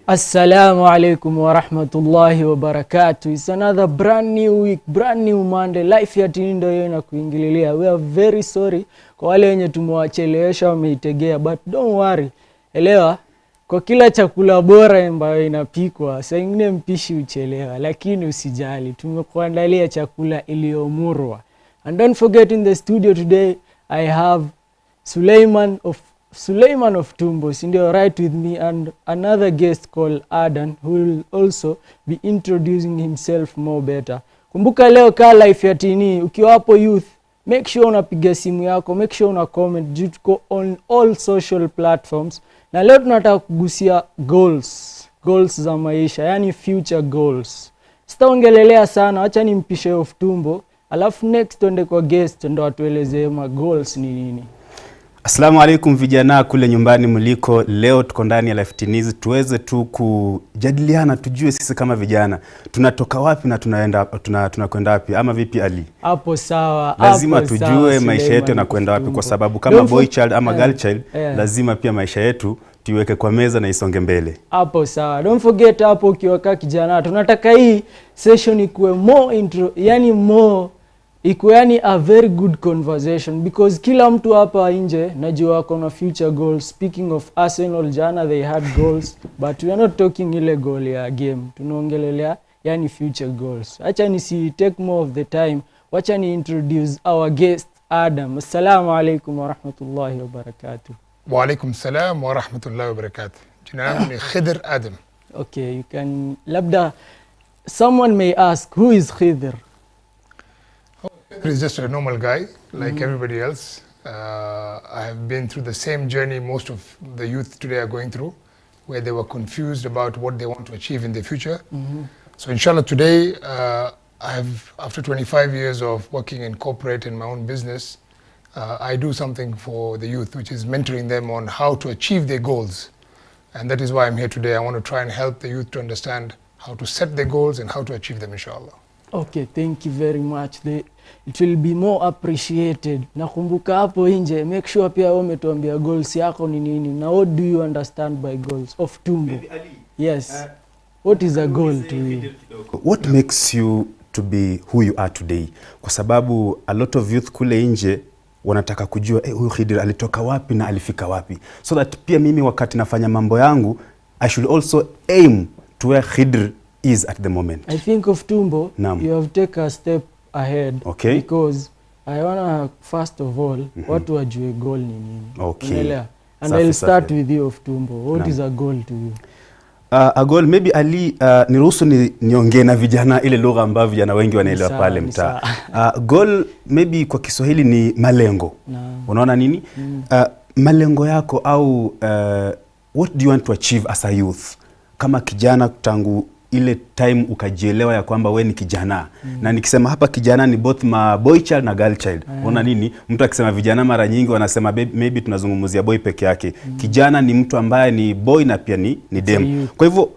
Assalamu alaikum wa rahmatullahi wa barakatuh. It's another brand new week, brand new Monday. Life ya Teeneez ndio na kuingililia. We are very sorry kwa wale wenye tumewachelewesha wameitegea, but don't worry. Elewa, kwa kila chakula bora ambayo inapikwa, saa nyingine mpishi uchelewa, lakini usijali. Tumekuandalia chakula iliyomurwa. And don't forget, in the studio today I have Suleiman of Tumbo, Sindio, right with me, and another guest called Adan, who will also be introducing himself more better. Kumbuka leo ka life ya Teeneez, ukiwa hapo youth, make sure unapiga simu yako, make sure una comment, tuko on all social platforms. Na leo tunataka kugusia goals za maisha, yani future goals. Sitaongelelea sana, acha nimpishe of Tumbo, alafu next tuende kwa guest ndo atuelezee ma goals ni nini. Assalamu alaikum vijana kule nyumbani mliko. Leo tuko ndani ya Life Teeneez tuweze tu kujadiliana, tujue sisi kama vijana tunatoka wapi na tunakwenda wapi, ama vipi Ali? Hapo sawa. Lazima tujue maisha yetu yanakwenda wapi, kwa sababu kama boy child ama girl child lazima pia maisha yetu tuiweke kwa meza na isonge mbele. Hapo sawa. Don't forget, hapo ukiwa kijana tunataka hii session ikuwe more intro, yani more iko yani a very good conversation, because kila mtu hapa nje najua wako na future goals. Speaking of Arsenal, jana they had goals, but we are not talking ile goal ya game, tunaongelelea yani future goals. Acha nisi take more of the time, wacha ni introduce our guest Adam. Assalamu alaikum wa rahmatullahi wa barakatuh. Wa alaikum salam wa rahmatullahi wa barakatuh. Jina langu ni Khidr Adam. Okay, you can labda someone may ask, who is Khidr? He's just a normal guy like everybody else. I have been through the same journey most of the youth today are going through, where they were confused about what they want to achieve in the future. So inshallah today, after 25 years of working in corporate and my own business, I do something for the youth, which is mentoring them on how to achieve their goals. And that is why I'm here today. I want to try and help the youth to understand how to set their goals and how to achieve them, inshallah. Okay, thank you very much. It will be more appreciated. Nakumbuka hapo nje, make sure pia wewe umetuambia goals yako ni nini. Now what do you understand by goals of Tumbo? Yes. What is a goal to you? What makes you to be who you are today? Kwa sababu a lot of youth kule nje wanataka kujua huyu Khidr alitoka wapi na alifika wapi, so that pia mimi wakati nafanya mambo yangu I should also aim to where Khidr is at the moment. I think of Tumbo, you have taken a step ahead. Okay. Because I wanna first of all, what wajue goal ni nini? Okay. And I'll start with you of Tumbo. What is a goal to you? A goal, maybe Ali, niruhusu niongee na vijana ile lugha ambayo vijana wengi wanaelewa pale mtaa. Goal maybe kwa Kiswahili ni malengo. Unaona nini? Malengo yako au what do you want to achieve as a youth? Kama kijana tangu ile time ukajielewa ya kwamba we ni kijana. Na nikisema hapa kijana ni both ma boy child na girl child. Unaona nini? Mtu akisema vijana mara nyingi wanasema maybe tunazungumzia boy peke yake. Kijana ni mtu ambaye ni boy na pia ni dem. Kwa hivyo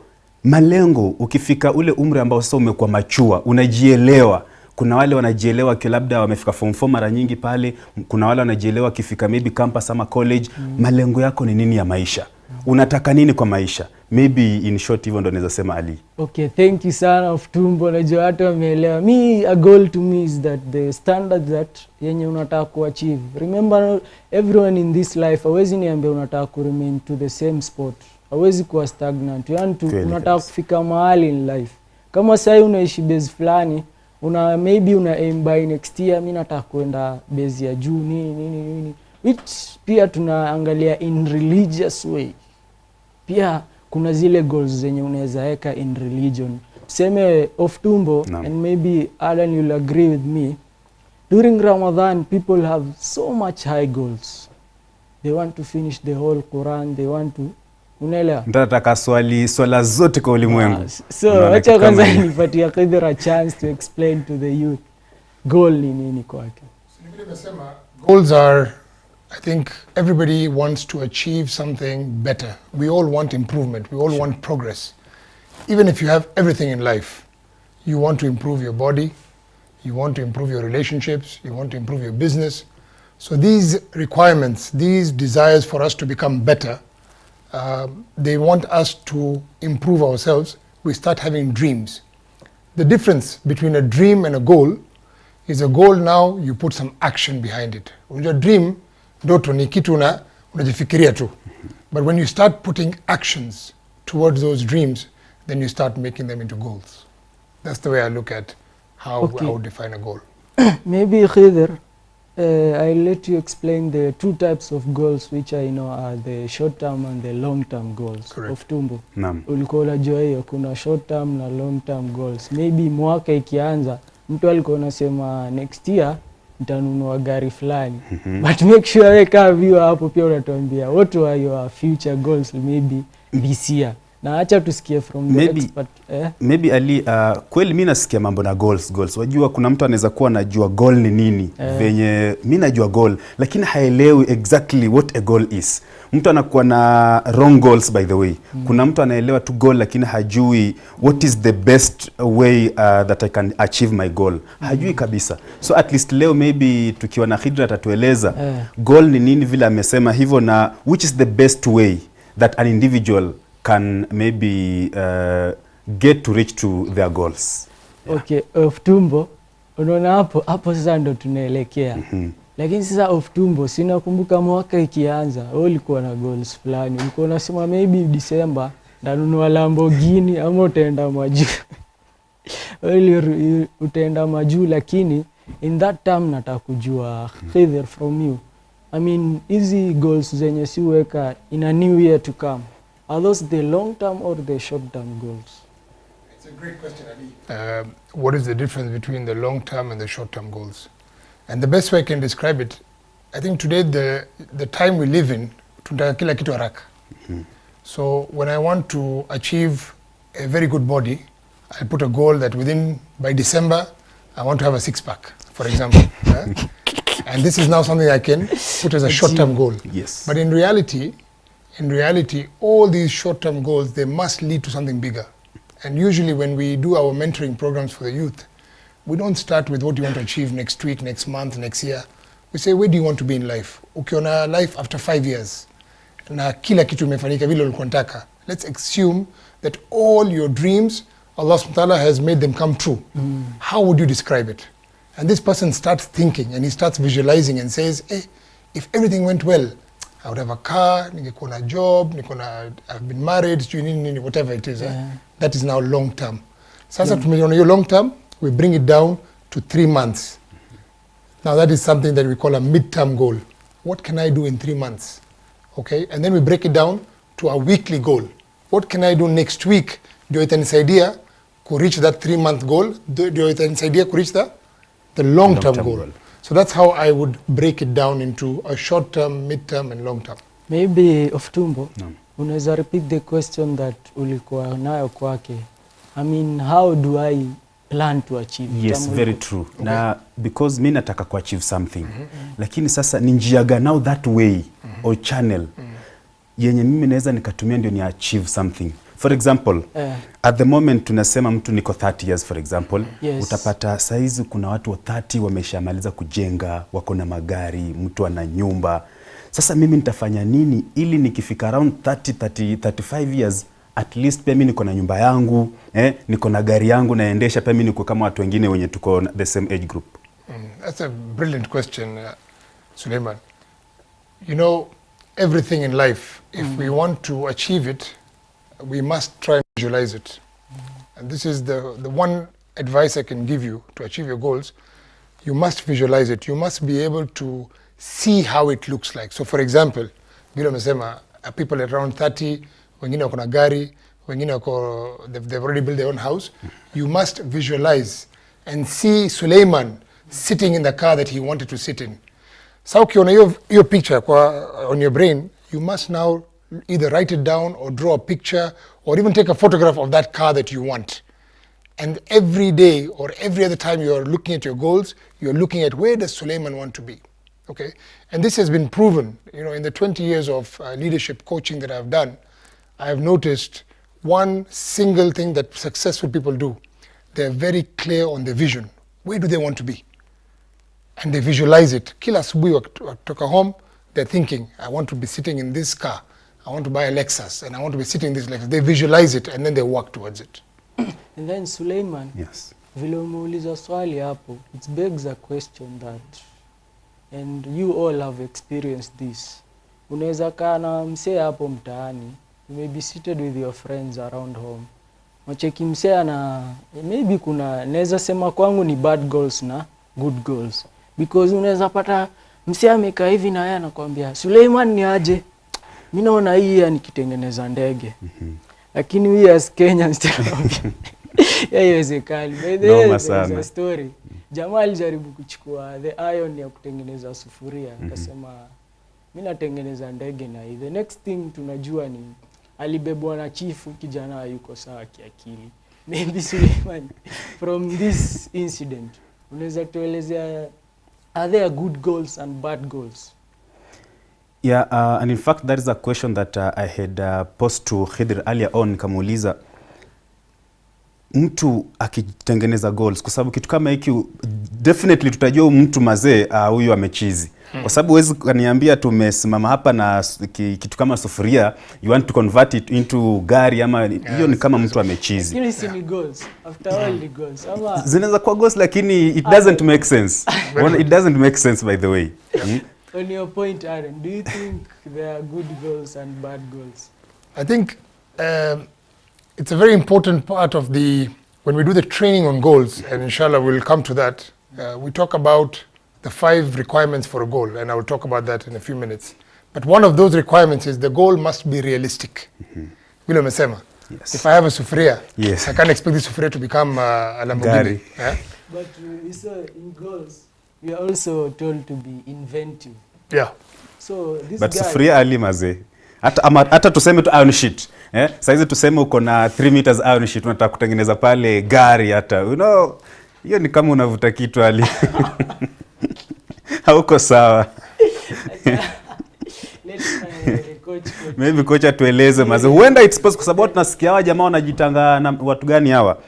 malengo, ukifika ule umri ambao sasa umekuwa machua, unajielewa. Kuna wale wanajielewa kwa labda wamefika form 4 mara nyingi pale, kuna wale wanajielewa kifika maybe campus ama college. Malengo yako ni nini ya maisha? Unataka nini kwa maisha? Maybe in short hivyo ndo naweza sema Ali. Okay, thank you sana of Tumbo. Najua watu wameelewa. A goal to me is that the standard that yenye unataka kuachieve. Remember, everyone in this life hawezi niambia unataka ku remain to the same spot. Hawezi kuwa stagnant. Yani unataka kufika mahali in life. Kama sasa unaishi base fulani, maybe una aim by next year, mimi nataka kwenda base ya juu nini. Which pia tunaangalia in religious way. Pia kuna zile goals zenye unaweza weka in religion. Seme of Tumbo, and maybe Alan you'll agree with me. During Ramadan, people have so much high goals. They want to finish the whole Quran, they want to unaelewa. Nataka swala zote kwa ulimwengu. So acha kwanza nipatie Khidr a chance to explain to the youth goal ni nini kwake. Goals are, I think everybody wants to achieve something better. We all want improvement. We all want progress. Even if you have everything in life, you want to improve your body, you want to improve your relationships, you want to improve your business. So these requirements, these desires for us to become better they want us to improve ourselves, we start having dreams. The difference between a dream and a goal is a goal now you put some action behind it. Unajua dream, ndoto ni kitu unajifikiria tu. But when you start putting actions towards those dreams, then you start making them into goals. That's the way I look at how I would define a goal. Maybe Khidr, I'll let you explain the two types of goals which I know are the short term and the long term goals. Correct. Of tumbo. Naam. Ulikuwa unajua hiyo kuna short term na long term goals. Maybe mwaka ikianza mtu alikuwa anasema next year nitanunua gari fulani. But make sure weka view hapo pia unatuambia what are your future goals maybe this year. Na acha tusikie from the expert. Maybe Ali, kweli mimi nasikia mambo na goals. Wajua kuna mtu anaweza kuwa anajua goal ni nini. Venye mimi najua goal lakini haelewi exactly what a goal is. Mtu anakuwa na wrong goals by the way. Kuna mtu anaelewa tu goal lakini hajui what is the best way that I can achieve my goal. Hajui kabisa. So at least leo maybe tukiwa na Khidra atatueleza goal ni nini vile amesema hivyo na which is the best way that an individual can maybe get to reach to their goals. Okay, of tumbo, unaona hapo sasa ndo tunaelekea. Lakini sasa of tumbo, sinakumbuka mwaka ikianza, wewe ulikuwa na goals fulani. Ulikuwa unasema maybe December ndanunua Lamborghini ama utaenda majuu. Wewe utaenda majuu lakini in that time nataka kujua Khidr from you. I mean, easy goals zenye siweka in a new year to come. Are those the long-term or the short-term goals? It's a great question, Ali. What is the difference between the long-term and the short-term goals? And the best way I can describe it, I think today the time we live in, tunataka kila kitu haraka. So when I want to achieve a very good body, I put a goal that by December, I want to have a six-pack, for example. And this is now something I can put as a short-term goal. Yes. But in reality, all these short-term goals, they must lead to something bigger. And usually when we do our mentoring programs for the youth, we don't start with what you want to achieve next week, next month, next year. We say, where do you want to be in life? Ukiona life after 5 years, na kila kitu imefanyika vile ulikuwa unataka. Let's assume that all your dreams, Allah subhanahu wa ta'ala has made them come true. How would you describe it? And this person starts thinking and he starts visualizing and says, if everything went well, I would have a car, ningekuwa na job, I've been married, whatever it is. That is now long term. Sasa tumeona hiyo long term, we bring it down to 3 months. Now that is something that we call a mid-term goal. What can I do in 3 months? Okay, and then we break it down to a weekly goal. What can I do next week? Ndio itanisaidia ku reach that 3-month goal. Ndio itanisaidia ku reach the long-term goal. So that's how I would break it down into a short-term, mid-term and long-term. Maybe of tumbo, unaweza repeat the question that ulikuwa nayo kwake. I mean, how do I plan to achieve? Yes, very true. Okay. Na because mimi nataka ku achieve something. Lakini sasa ni njia gani now that way or channel yenye mimi naweza nikatumia ndio ni achieve something. For example, at the moment tunasema mtu niko 30 years for example. Yes. Utapata saizi kuna watu wa 30 wameshamaliza kujenga, wako na magari, mtu ana nyumba. Sasa mimi nitafanya nini ili nikifika around 35 years at least pia mimi niko na nyumba yangu, niko na gari yangu naendesha, pia mimi niko kama watu wengine wenye tuko the same age group. That's a brilliant question, Suleiman. You know, everything in life, if we want to achieve it, we must try and visualize it. And this is the one advice I can give you to achieve your goals. You must visualize it. You must be able to see how it looks like. So for example, vile umesema, people around 30, wengine wako na gari, wengine wako, they've already built their own house. You must visualize and see Suleiman sitting in the car that he wanted to sit in. So ukiona hiyo picture on your brain, you must now either write it down or draw a picture or even take a photograph of that car that you want. And every day or every other time you are looking at your goals, you're looking at where does Suleiman want to be. Okay? And this has been proven, you know, in the 20 years of leadership coaching that I've done, I have noticed one single thing that successful people do. They're very clear on the vision. Where do they want to be? And they visualize it. Kila asubuhi wakitoka home, they're thinking, I want to be sitting in this car. I want to buy a Lexus and I want to be sitting in this Lexus. They visualize it and then they work towards it. And then Suleiman, Yes. vile umeuliza swali hapo, it begs a question that, and you all have experienced this. Unaweza kaa na msee hapo mtaani, you may be seated with your friends around home. Macheki msee na maybe kuna, naweza sema kwangu ni bad goals na good goals. Because unaweza pata msee amekaa hivi na yeye anakuambia, Suleiman ni aje? Mimi naona hii nikitengeneza ndege. Lakini we as Kenyans haiwezekani. By the way, there's a story. Jamaa alijaribu kuchukua the iron ya kutengeneza sufuria, akasema mimi natengeneza ndege na hii. The next thing tunajua ni alibebwa na chifu, kijana yuko sawa kiakili. Maybe Suleiman, from this incident, unaweza tuelezea, are there good goals and bad goals? Yeah, and in fact that is a question that I had posed to Khidr earlier on. Nikamuuliza mtu akitengeneza goals, kwa sababu kitu kama hiki definitely tutajua mtu mazee huyu amechizi. Kwa sababu huwezi kaniambia tumesimama hapa na kitu kama sufuria, you want to convert it into gari ama hiyo ni kama mtu amechizi. Lakini si ni goals, after all the goals. Ama zinaweza kuwa goals lakini it doesn't make sense. It doesn't make sense, by the way. On your point, Aaron, do you think there are good goals and bad goals? I think it's a very important part of when we do the training on goals, and inshallah we'll come to that, we talk about the 5 requirements for a goal, and I will talk about that in a few minutes. But one of those requirements is the goal must be realistic. Vile umesema. Yes. If I have a sufuria, yes, I can't expect this sufuria to become a Lamborghini. Yeah? But we saw in goals, we are also told to be inventive. Yeah. So this but guy, sufuria ali mazee. Hata tuseme tu iron sheet. Saizi tuseme uko na 3 meters iron sheet, unataka kutengeneza pale gari hata. You know, hiyo ni kama unavuta kitu ali. Hauko sawa. Maybe kocha tueleze mazee. Huenda it's possible, kwa sababu tunasikia hawa jamaa wanajitanga na watu gani hawa?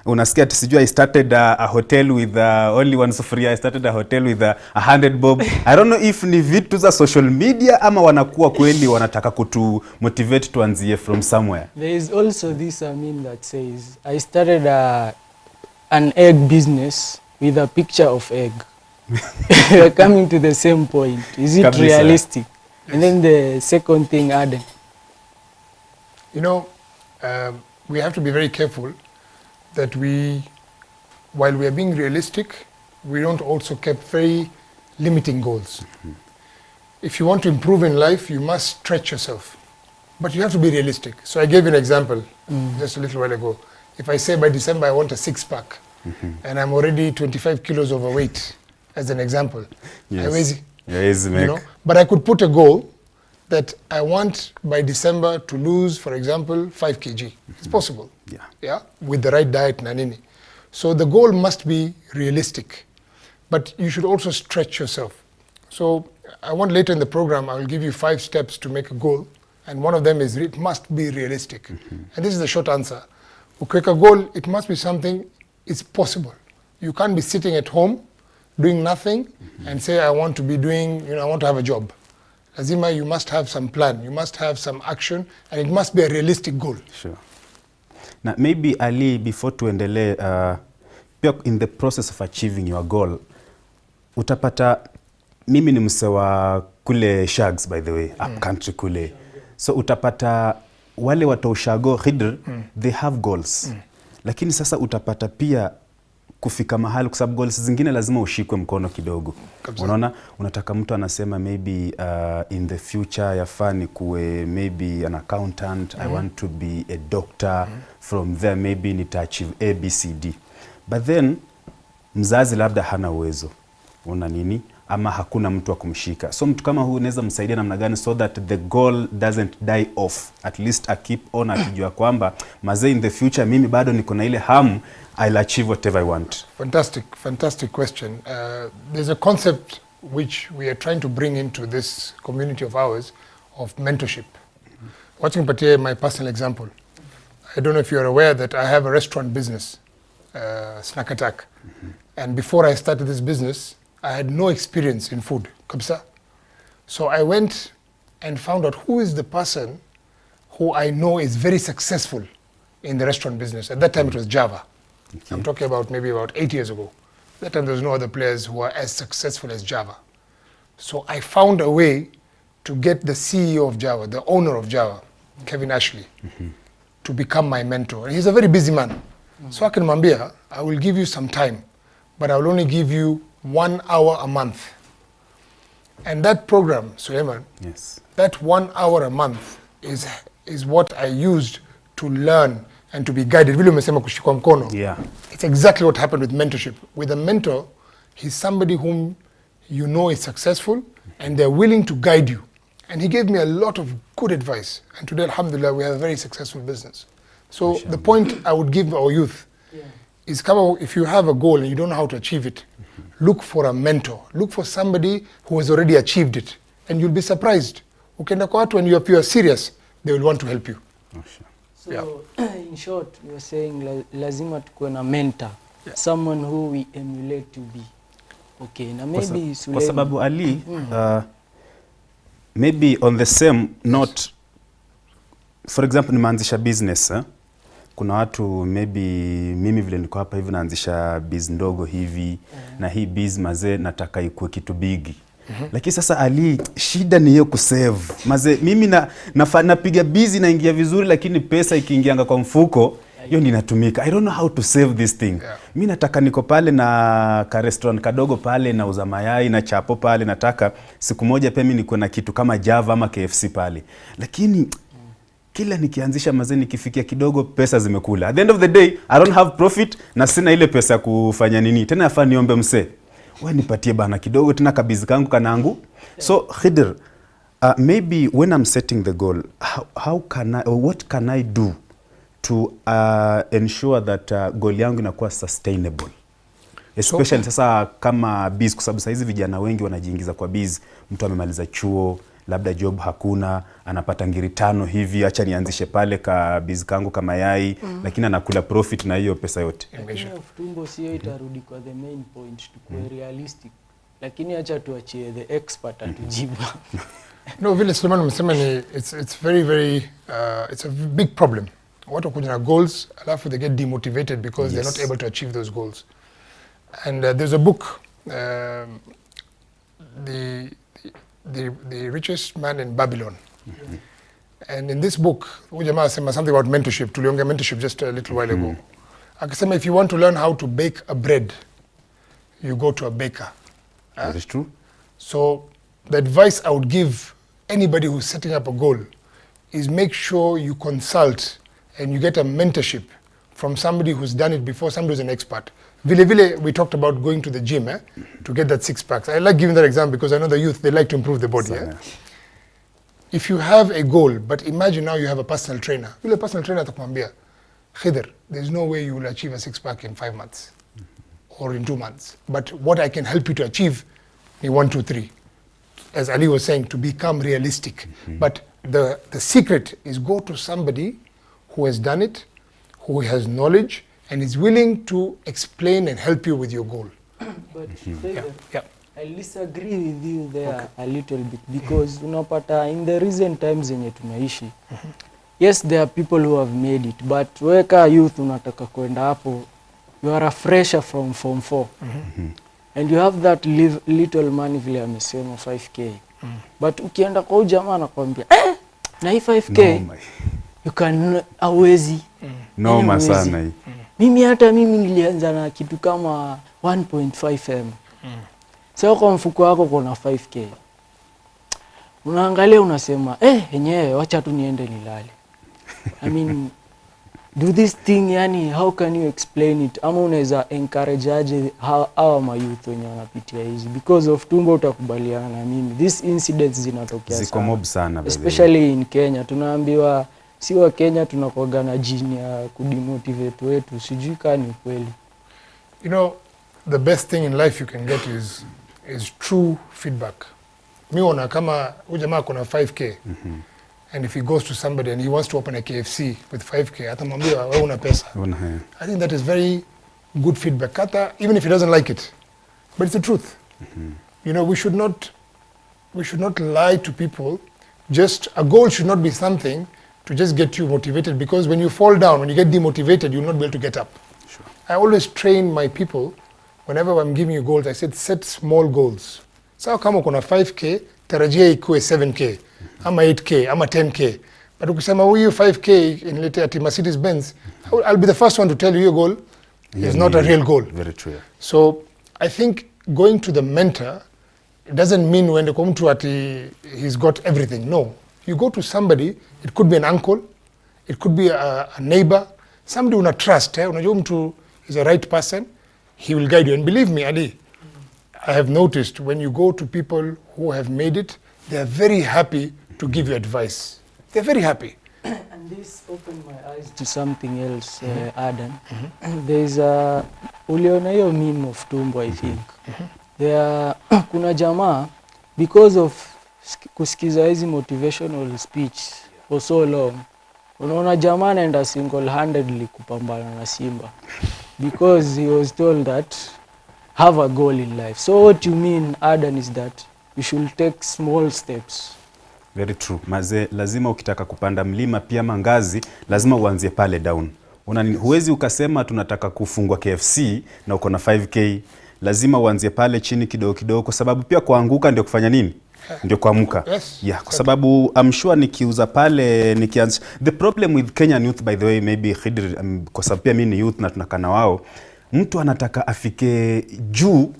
Unasikia ati sijui I started a hotel with only one sufuria, I started a hotel with 100 bob. I don't know if ni vitu za social media ama wanakuwa kweli wanataka kutu motivate tuanzie from somewhere. There is also this meme that says, I started an egg business with a picture of egg. We're coming to the same point. Is it Kabisa. realistic? Yes. And then the second thing, Adam. You know, we have to be very careful that while we are being realistic, we don't also keep very limiting goals. If you want to improve in life, you must stretch yourself. But you have to be realistic. So I gave you an example just a little while ago. If I say by December I want a 6-pack, and I'm already 25 kilos overweight, as an example. Yes. You know? But I could put a goal that I want by December to lose, for example, 5 kg. It's possible. Yeah, with the right diet na nini. So the goal must be realistic, but you should also stretch yourself. So I want later in the program, I will give you 5 steps to make a goal, and one of them is it must be realistic. And this is the short answer. Ukiweka goal, it must be something it's possible. You can't be sitting at home doing nothing and say I want to be doing, I want to have a job. Lazima, you must have some plan, you must have some action, and it must be a realistic goal. Sure. Now, maybe Ali, before tuendelee, in the process of achieving your goal, utapata, mimi ni msewa kule Shags, by the way, up country kule. So utapata wale watu ushago Khidr, they have goals. Lakini sasa utapata pia kufika mahali, kwa sababu goals zingine lazima ushikwe mkono kidogo. Unaona, unataka mtu anasema maybe in the future yafaa nikuwe maybe an accountant, I want to be a doctor, from there maybe nita achieve ABCD. But then mzazi labda hana uwezo, una nini, ama hakuna mtu wa kumshika. So mtu kama huyu unaweza msaidia namna gani so that the goal doesn't die off? At least I keep on akijua kwamba mazee in the future mimi bado niko na ile hamu, I'll achieve whatever I want. Fantastic question. There's a concept which we are trying to bring into this community of ours of mentorship. Watching my personal example. I don't know if you're aware that I have a restaurant business, Snack Attack. And before I started this business, I had no experience in food, kabisa. So I went and found out who is the person who I know is very successful in the restaurant business. At that time, it was Java. Okay. I'm talking about maybe about 8 years ago. That time, there was no other players who are as successful as Java. So I found a way to get the CEO of Java, the owner of Java, Kevin Ashley, to become my mentor. And he's a very busy man. So I can Mambia, I will give you some time, but I will only give you 1 hour a month. And that program, Suleiman, yes, that 1 hour a month is what I used to learn and to be guided. Yeah. It's exactly what happened with mentorship. With a mentor, he's somebody whom you know is successful and they're willing to guide you. And he gave me a lot of good advice. And today, alhamdulillah, we have a very successful business. So the point I would give our youth is, if you have a goal and you don't know how to achieve it, look for a mentor. Look for somebody who has already achieved it. And you'll be surprised. Ukienda kwa watu, when you are serious, they will want to help you. So, in short, you're saying lazima tukuwe na mentor, someone who we emulate to be. Okay, na maybe kwa sababu Ali, maybe on the same note, for example, nimeanzisha business, kuna watu maybe mimi vile niko hapa hivi naanzisha biz ndogo hivi, na hii biz mazee nataka ikuwe kitu bigi. Lakini sasa Ali, shida ni hiyo kusave. Mazee mimi napiga busy na ingia vizuri, lakini pesa ikiingianga kwa mfuko, hiyo ndio inatumika. I don't know how to save this thing. Mimi nataka niko pale na ka restaurant kadogo pale na uza mayai na chapo pale, nataka siku moja pia mimi niko na kitu kama Java ama KFC pale. Lakini kila nikianzisha mazee nikifikia kidogo pesa zimekula. At the end of the day, I don't have profit na sina ile pesa ya kufanya nini. Tena yafaa niombe msee, wewe nipatie bana kidogo tena kabizi kangu kanangu. So Khidir, maybe when I'm setting the goal, how can I, or what can I do to ensure that goal yangu inakuwa sustainable? Especially sasa kama biz, kwa sababu hizi vijana wengi wanajiingiza kwa biz. Mtu amemaliza chuo, labda job hakuna, anapata ngiri 5 hivi, acha nianzishe pale ka biz kangu kama yai, lakini anakula profit na hiyo pesa yote. Tumbo sio itarudi kwa the main point, tukue realistic. Lakini acha tuachie the expert atujibu. No, vile Suleiman umesema ni it's very it's a big problem. Watu kuja na goals, alafu they get demotivated because they're not able to achieve those goals. And there's a book, the richest man in Babylon. And in this book, Ujama said something about mentorship. Tulionga mentorship just a little while ago. Akasema, if you want to learn how to bake a bread, you go to a baker. That is true. So the advice I would give anybody who's setting up a goal is make sure you consult and you get a mentorship from somebody who's done it before, somebody who's an expert. Vile, we talked about going to the gym to get that 6-pack. I like giving that example because I know the youth, they like to improve the body. If you have a goal, but imagine now you have a personal trainer. Vile personal trainer atakwambia, Khidir, there's no way you will achieve a 6-pack in 5 months or in 2 months. But what I can help you to achieve in 1, 2, 3. As Ali was saying, to become realistic. But the secret is go to somebody who has done it, who has knowledge, and is willing to explain and help you with your goal. But I disagree with you there a little bit, because unapata in the recent times zenye tunaishi, yes, there are people who have made it, but weka youth unataka kwenda hapo, you are a fresher from Form 4. And you have that little money vile amesema 5k. But ukienda kwa jamaa anakuambia, na hii 5k you can awezi. Noma sana hii. Mimi nilianza na kitu kama 1.5m. Sasa kwa mfuko wako kuna 5k. Unaangalia unasema, yenyewe wacha tu niende nilale. I mean, do this thing, yani how can you explain it? Ama unaweza encourage aje hawa mayouth wenye wanapitia hizi? Because of tumbo utakubaliana na mimi, these incidents zinatokea ziko mob sana, especially in Kenya. Tunaambiwa si wa Kenya tunakuwa na jini ya kudemotivate wetu, sijui kama ni kweli. You know, the best thing in life you can get is true feedback. Mimi ona kama huyu jamaa kuna 5k. And if he goes to somebody and he wants to open a KFC with 5k, atamwambia wewe una pesa. I think that is very good feedback. Kata, even if he doesn't like it. But it's the truth. You know, we should not lie to people. Just a goal should not be something to just get you motivated, because when you fall down, when you get demotivated, you'll not be able to get up. Sure. I always train my people, whenever I'm giving you goals, I said set small goals. So kama kuna 5K, tarajia ikuwe 7K, ama 8K, ama 10K. But ukisema huyu 5K inilete ati Mercedes Benz, I'll be the first one to tell you your goal is not a real goal. Very true. So I think going to the mentor, it doesn't mean when they come to ati he's got everything. No. You go to somebody, it could be an uncle, it could be a neighbor, somebody una trust, unajua mtu is a right person, he will guide you. And believe me, Ali, I have noticed when you go to people who have made it, they are very happy to give you advice. They're very happy. And this opened my eyes to something else, Adan. There's a uliona hiyo meme of tumbo, I think. There kuna jamaa, because of kusikiza hizi motivational speech for so long, unaona jamaa anaenda single-handedly kupambana na simba because he was told that have a goal in life. So what you mean, Adan, is that you should take small steps. Very true. Maze, lazima ukitaka kupanda mlima pia mangazi, lazima uanzie pale down. Huwezi ukasema tunataka kufungwa KFC na uko na 5K. Lazima uanzie pale chini kidogo kidogo, kwa sababu pia kuanguka ndio kufanya nini? Ndio kuamka. Yes. Yeah, kwa sababu I'm sure nikiuza pale nikianza. The problem with Kenyan youth, by the way, maybe kwa sababu pia mimi ni youth na tunakana wao, mtu anataka afike juu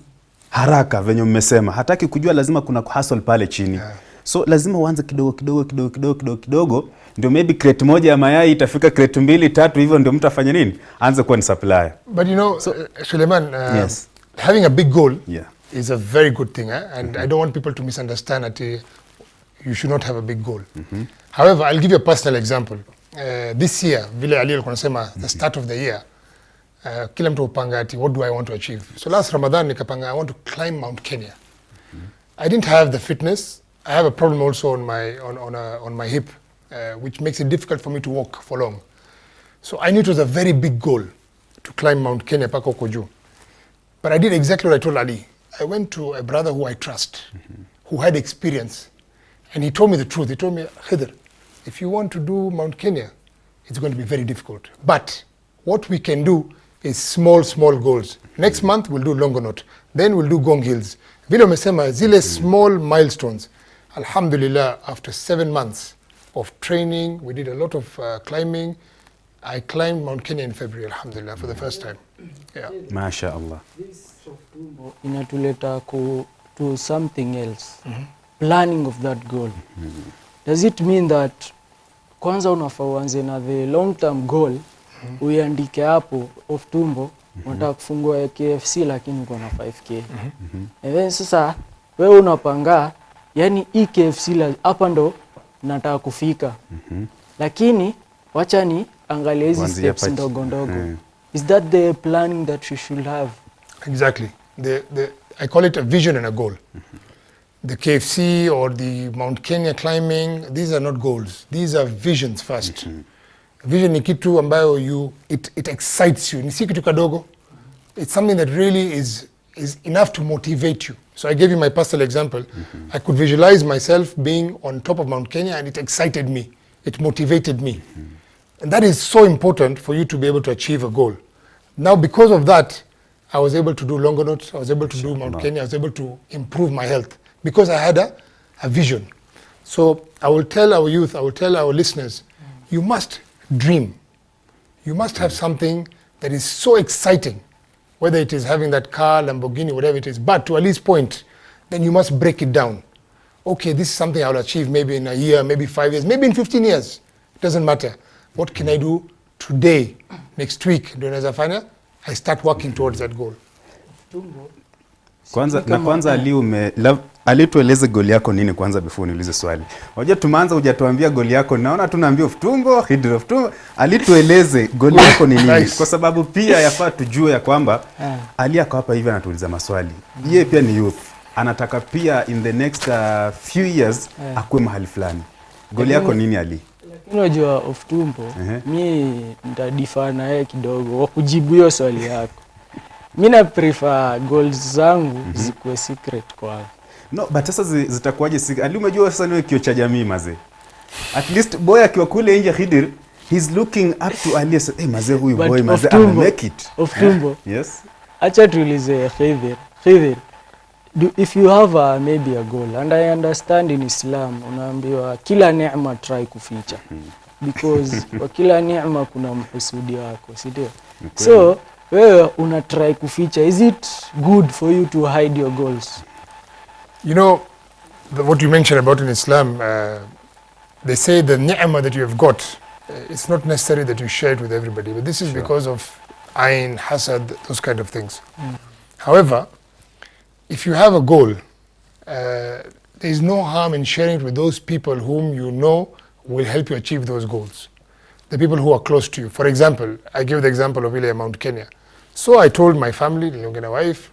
haraka venye mmesema. Hataki kujua lazima kuna hustle pale chini. Yeah. So lazima uanze kidogo ndio maybe crate moja ya mayai itafika crate 2 3, hivyo ndio mtu afanye nini? Aanze kuwa ni supplier. But you know, so, Suleiman, yes, having a big goal, yeah, is a very good thing, and I don't want people to misunderstand that you should not have a big goal. However, I'll give you a personal example. This year, vile Ali alikuwa anasema, the start of the year, kila mtu upanga ati what do I want to achieve. So last Ramadan nikapanga I want to climb Mount Kenya. I didn't have the fitness. I have a problem also on my hip, which makes it difficult for me to walk for long. So I knew it was a very big goal to climb Mount Kenya paka huko juu. But I did exactly what I told Ali. I went to a brother who I trust, who had experience, and he told me the truth. He told me, Khidr, if you want to do Mount Kenya, it's going to be very difficult. But what we can do is small goals. Next month, we'll do Longonot. Then we'll do Gong Hills. Vile umesema, zile small milestones. Alhamdulillah, after 7 months of training, we did a lot of climbing. I climbed Mount Kenya in February, alhamdulillah, for the first time. Yeah. MashaAllah. This tumbo inatuleta to something else. Planning of that goal. Does it mean that kwanza unafaa uanze na the long term goal, uiandike hapo of tumbo, unataka kufungua KFC lakini uko na 5K. And then sasa wewe unapanga, yani hii KFC hapa ndo nataka kufika. Lakini wacha ni angalia hizi steps ndogo ndogo. Is that the planning that you should have? Exactly. I call it a vision and a goal. The KFC or the Mount Kenya climbing, these are not goals. These are visions first. Vision ni kitu ambayo it excites you. Ni si kitu kadogo. It's something that really is enough to motivate you. So I gave you my personal example. I could visualize myself being on top of Mount Kenya, and it excited me. It motivated me. And that is so important for you to be able to achieve a goal. Now, because of that, I was able to do Longonot, I was able to do Mount Kenya, I was able to improve my health because I had a vision. So I will tell our youth, I will tell our listeners, you must dream. You must have something that is so exciting, whether it is having that car, Lamborghini, whatever it is, but to Ali's point, then you must break it down. Okay, this is something I will achieve maybe in a year, maybe 5 years, maybe in 15 years. It doesn't matter. What can I do today, next week? I start working towards that goal. Kwanza Ali tueleze goal yako nini kwanza before niulize swali. Unajua tumeanza hujatuambia goal yako. Naona tunaambia of tumbo, Khidr of tumbo. Ali tueleze goal yako ni nini? Kwa sababu pia yafaa tujue ya kwamba Ali ako hapa hivi anatuuliza maswali. Yeye pia ni youth. Anataka pia in the next few years akuwe mahali fulani. Goal yako nini Ali? Unajua of tumbo, mimi nitadifana na yeye kidogo wa kujibu hiyo swali yako. Mimi na prefer goals zangu zikuwe secret kwangu. No, but sasa zitakuwaje secret? Ali umejua sasa niwe kio cha jamii maze. At least boy akiwa kule nje Khidir, he's looking up to Ali. Hey, mazee huyu But boy, mazee make it. Of tumbo. Yes. Acha tuulize Khidir. If you have maybe a goal, and I understand in Islam unaambiwa kila neema try kuficha, because kwa kila neema kuna mhusudi wako, si ndio? So wewe una try kuficha, is it good for you to hide your goals? You know, what you mentioned about in Islam, they say the ni'mah that you have got, it's not necessary that you share it with everybody, but this is because of ayn, hasad, those kind of things. However, if you have a goal, there is no harm in sharing it with those people whom you know will help you achieve those goals. The people who are close to you. For example, I give the example of ile Mount Kenya. So I told my family, my wife,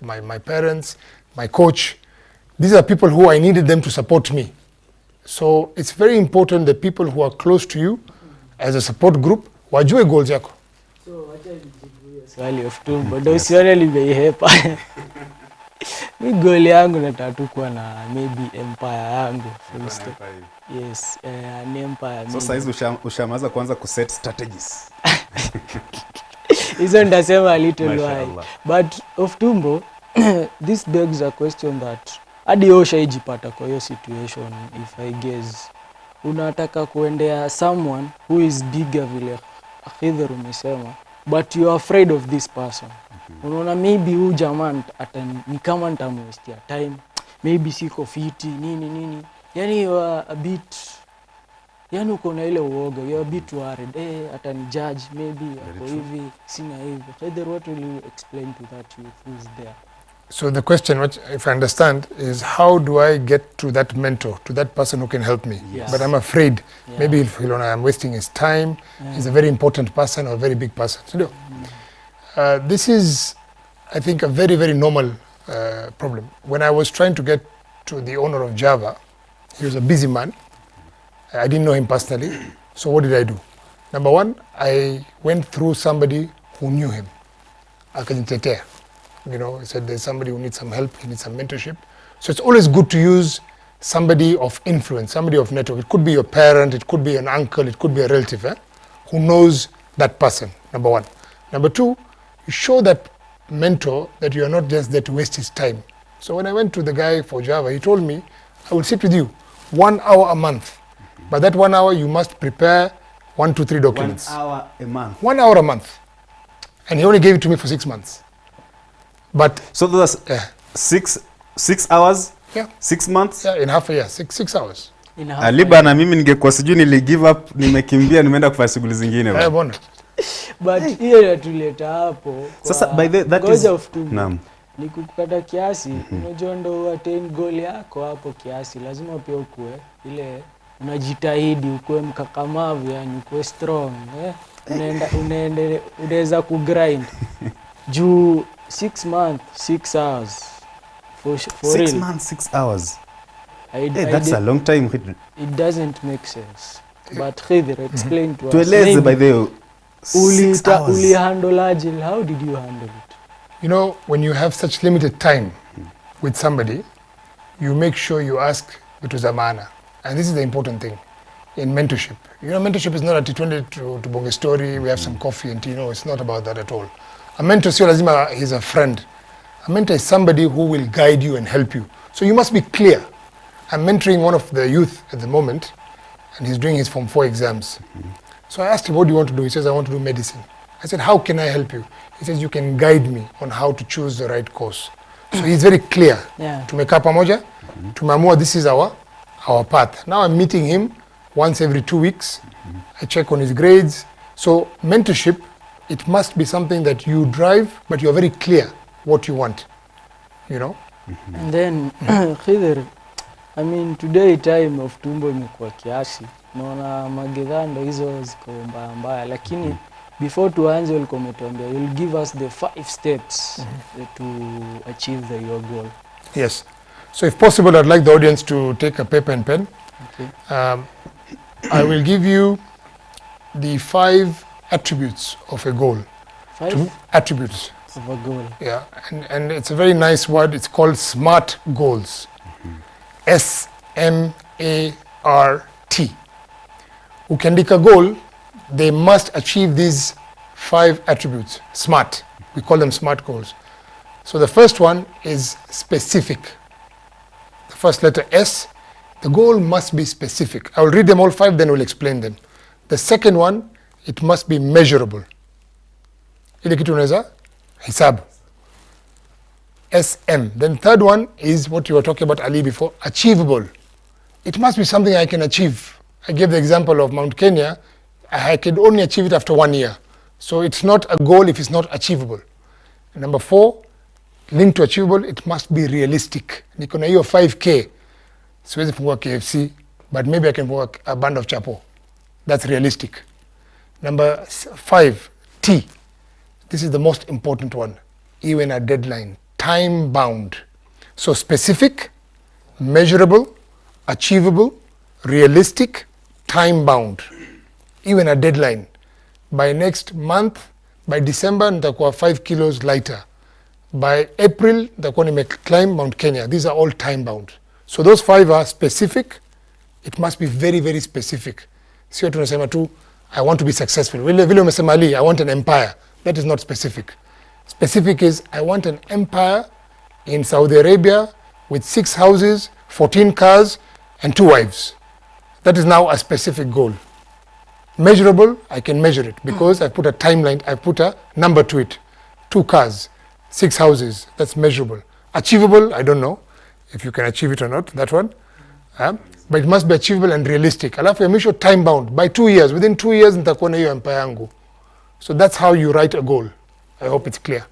my parents, my coach, these are people who I needed them to support me. So it's very important that people who are close to you as a support group wajue goals yako. So wacha nijibu swali of tumbo. Ndio usione nimeihepa. Mi goal yangu nataka tu kuwa na maybe empire yangu. Yes, an empire. So saizi ushamaza kuanza kuset strategies. Hizo ndasema a little why. But of tumbo, this begs a question that hadi ushaijipata kwa hiyo situation, if I guess unataka kuendea someone who is bigger vile Khidir umesema, but you are afraid of this person. Unaona maybe huyu jamaa ni kama nitamwestia time, maybe siko fiti nini. Yani you are a bit, yani uko na ile uoga, you are a bit worried, atani judge maybe ako hivi sina hivi. Khidir, what will you explain to that youth who is there? So the question, which if I understand, is how do I get to that mentor, to that person who can help me? Yes. But I'm afraid, maybe if I'm wasting his time, he's a very important person or a very big person. So, this is, I think, a very, very normal problem. When I was trying to get to the owner of Java, he was a busy man. I didn't know him personally. So what did I do? Number one, I went through somebody who knew him. Akajitetea. You know, he said there's somebody who needs some help, he needs some mentorship. So it's always good to use somebody of influence, somebody of network. It could be your parent, it could be an uncle, it could be a relative who knows that person, number one. Number two, you show that mentor that you are not just there to waste his time. So when I went to the guy for Java, he told me, I will sit with you 1 hour a month. But that 1 hour, you must prepare 1 to 3 documents. 1 hour a month? 1 hour a month. And he only gave it to me for 6 months. But so that's 6 hours? Yeah. 6 months? Yeah, in half a year, 6 hours. Aliba na mimi ningekuwa sijui nili give up, nimekimbia nimeenda kufanya shughuli zingine bwana. Bwana. But hiyo inatuleta hapo. Sasa by the that is naam. Ni kukata kiasi, unajua ndo attain goal yako hapo kiasi, lazima pia ukue ile unajitahidi, ukue mkakamavu, yani ukue strong, unaweza kugrind. Juu 6 months, 6 hours. For 6 real. months, 6 hours. That's a long time. It doesn't make sense. But Khidir, explain to us. Tueleze by the 6 hours. Uli handle agile. How did you handle it? You know, when you have such limited time with somebody, you make sure you ask vitu za maana. And this is the important thing in mentorship. You know, mentorship is not a T20 to bonge story, we have some coffee and tea. No, it's not about that at all. A mentor sio lazima he's a friend. A mentor is somebody who will guide you and help you. So you must be clear. I'm mentoring one of the youth at the moment, and he's doing his Form 4 exams. So I asked him, what do you want to do? He says, I want to do medicine. I said, how can I help you? He says, you can guide me on how to choose the right course. So he's very clear. Tumekaa pamoja, tumeamua this is our path. Now I'm meeting him once every 2 weeks. I check on his grades. So mentorship, it must be something that you drive, but you're very clear what you want, you know? And then, Khidir, I mean, today time of tumbo imekuwa kiasi. Naona magedhando hizo ziko mbaya, lakini before tuanze ulikuwa umetuambia you'll give us the 5 steps to achieve your goal. Yes. So if possible, I'd like the audience to take a paper and pen. Okay. I will give you the 5 attributes of a goal. 5 attributes of a goal. Yeah, and it's a very nice word. It's called SMART goals. SMART. T. Ukiandika goal, they must achieve these 5 attributes. SMART. We call them SMART goals. So the first one is specific. The first letter S. The goal must be specific. I will read them all 5, then we'll explain them. The second one, it must be measurable. Ile kitu unaweza hisabu. SM. Then third one is what you were talking about, Ali, before, achievable. It must be something I can achieve. I gave the example of Mount Kenya. I could only achieve it after 1 year. So it's not a goal if it's not achievable. And number 4, linked to achievable, it must be realistic. Niko na hiyo 5K. Siwezi fungua KFC, but maybe I can fungua a band of chapo. That's realistic. Number 5, T. This is the most important one. Even a deadline, time bound. So specific, measurable, achievable, realistic, time bound. Even a deadline. By next month, by December, nitakuwa 5 kilos lighter. By April, nitakuwa nimeclimb Mount Kenya. These are all time bound. So those 5 are specific. It must be very, very specific. Sio tunasema tu, I want to be successful. Vile umesema Ali, I want an empire. That is not specific. Specific is, I want an empire in Saudi Arabia with 6 houses, 14 cars, and 2 wives. That is now a specific goal. Measurable, I can measure it because I put a timeline, I put a number to it. 2 cars, 6 houses, that's measurable. Achievable, I don't know if you can achieve it or not, that one. But it must be achievable and realistic. Alafu ya mwisho time bound, by 2 years, within 2 years nitakuwa na hiyo empire yangu. So that's how you write a goal. I hope it's clear.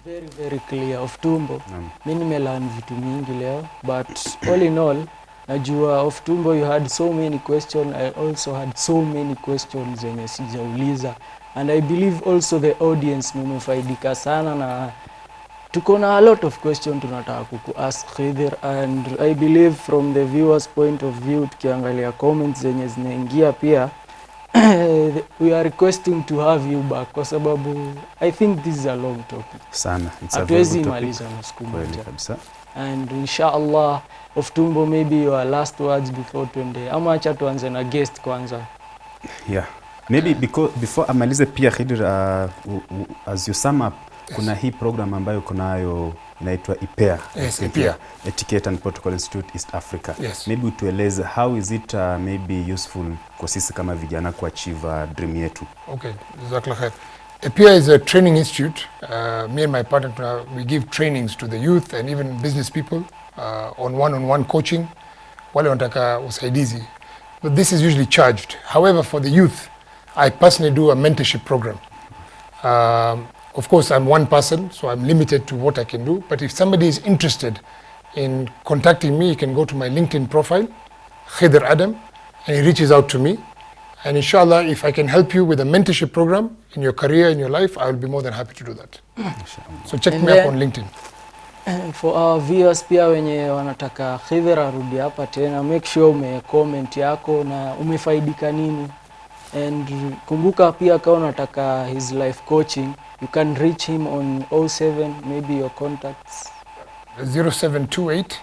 Very, very clear. Of Tumbo, mimi nimelearn vitu mingi leo, but all in all, najua of Tumbo you had so many questions. I also had so many questions zenye sijauliza, and I believe also the audience mumefaidika sana, na tuko na a lot of questions tunataka kuku-ask Khidr, and I believe from the viewers point of view, tukiangalia comments zenye zinaingia pia, we are requesting to have you back kwa sababu I think this is a long topic. Sana. It's a very good topic. Na siku moja. And inshallah, of Tumbo, maybe your last words before tuende. Ama acha tuanze na guest kwanza. Yeah. Maybe before amalize pia Khidr, as you sum up, kuna hii program ambayo kunayo inaitwa IPEA. Yes, IPEA. Etiquette and Protocol Institute East Africa. Yes. Maybe utueleze how is it maybe useful kwa sisi kama vijana kuachieve dream yetu. Okay, jazakallah khair. IPEA is a training institute. Me and my partner, we give trainings to the youth and even business people on one-on-one coaching. Wale wanataka usaidizi. But this is usually charged. However, for the youth, I personally do a mentorship program. Of course, I'm one person, so I'm limited to what I can do. But if somebody is interested in contacting me, you can go to my LinkedIn profile, Khidr Adam, and he reaches out to me. And inshallah, if I can help you with a mentorship program in your career, in your life, I will be more than happy to do that. So check me up on LinkedIn. For our viewers pia wenye wanataka Khidr arudi hapa tena, make sure ume-comment yako na umefaidika nini. And kumbuka pia kama unataka his life coaching, you can reach him on 07, maybe your contacts. 0728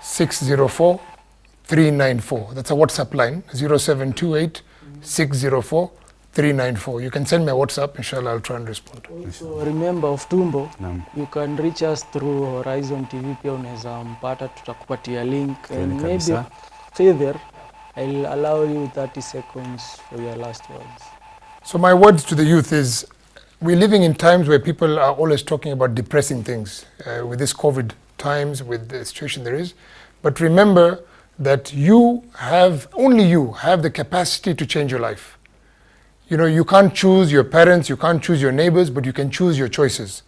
604 394. That's a WhatsApp line. 0728 604 394. You can send me a WhatsApp. Inshallah, I'll try and respond. Also, remember of Tumbo, you can reach us through HorizonTV. Pia unaweza mpata, tutakupatia link. And maybe Khidr, I'll allow you 30 seconds for your last words. So my words to the youth is, we're living in times where people are always talking about depressing things with this COVID times, with the situation there is. But remember that only you have the capacity to change your life. You know, you can't choose your parents, you can't choose your neighbors, but you can choose your choices.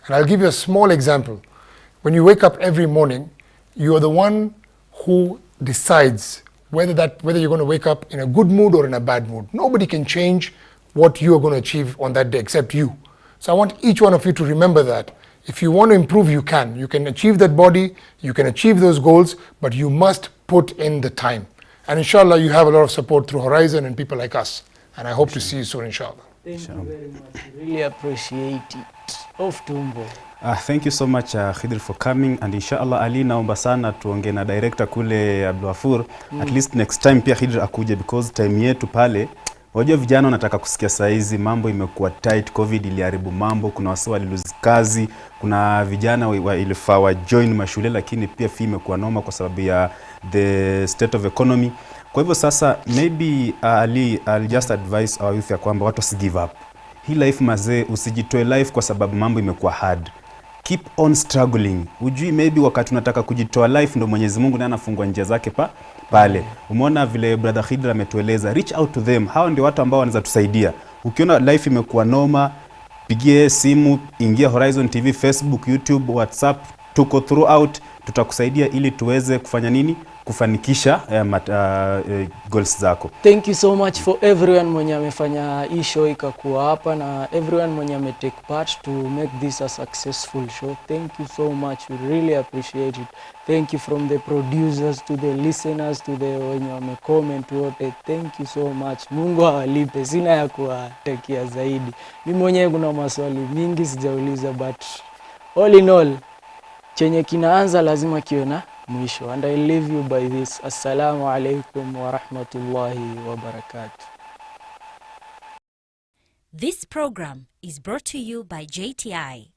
And I'll give you a small example. When you wake up every morning, you are the one who decides whether you're going to wake up in a good mood or in a bad mood. Nobody can change what you are going to achieve on that day except you. So I want each one of you to remember that. If you want to improve, you can. You can achieve that body, you can achieve those goals, but you must put in the time. And inshallah, you have a lot of support through Horizon and people like us. And I hope to see you soon, inshallah. Thank you very much. Really appreciate it. Of Tumbo. Thank you so much Khidr for coming, and inshallah Ali, naomba sana tuongee na director kule Abdulghafur. At least next time pia Khidr akuje, because time yetu pale, wajua vijana wanataka kusikia saizi, mambo imekuwa tight, covid iliharibu mambo, kuna wasi waliluzi kazi, kuna vijana ilifaa wa join mashule lakini pia fee imekuwa noma kwa sababu ya the state of economy. Kwa hivyo sasa maybe Ali, I'll just advise our youth ya kwamba watu wasi give up. Hii life mazee, usijitoe life kwa sababu mambo imekuwa hard. Keep on struggling. Ujui maybe wakati unataka kujitoa life ndo Mwenyezi Mungu ndiye anafungua njia zake pale. Umeona vile brother Khidr ametueleza, reach out to them. Hao ndio watu ambao wanaweza tusaidia. Ukiona life imekuwa noma, pigie simu, ingia Horizon TV, Facebook, YouTube, WhatsApp, tuko throughout, tutakusaidia ili tuweze kufanya nini? Kufanikisha goals zako. Thank you so much for everyone mwenye amefanya hii show ikakuwa hapa, na everyone mwenye take part to make this a successful show. Thank you so much, we really appreciate it. Thank you from the producers to the listeners to the wenye comment wote. Thank you so much. Mungu awalipe, sina ya kuwatakia zaidi. Mimi mwenyewe kuna maswali mingi sijauliza, but all in all, chenye kinaanza lazima kiwe na mwisho. And I leave you by this. Assalamu alaikum wa rahmatullahi wa barakatuh. This program is brought to you by JTI.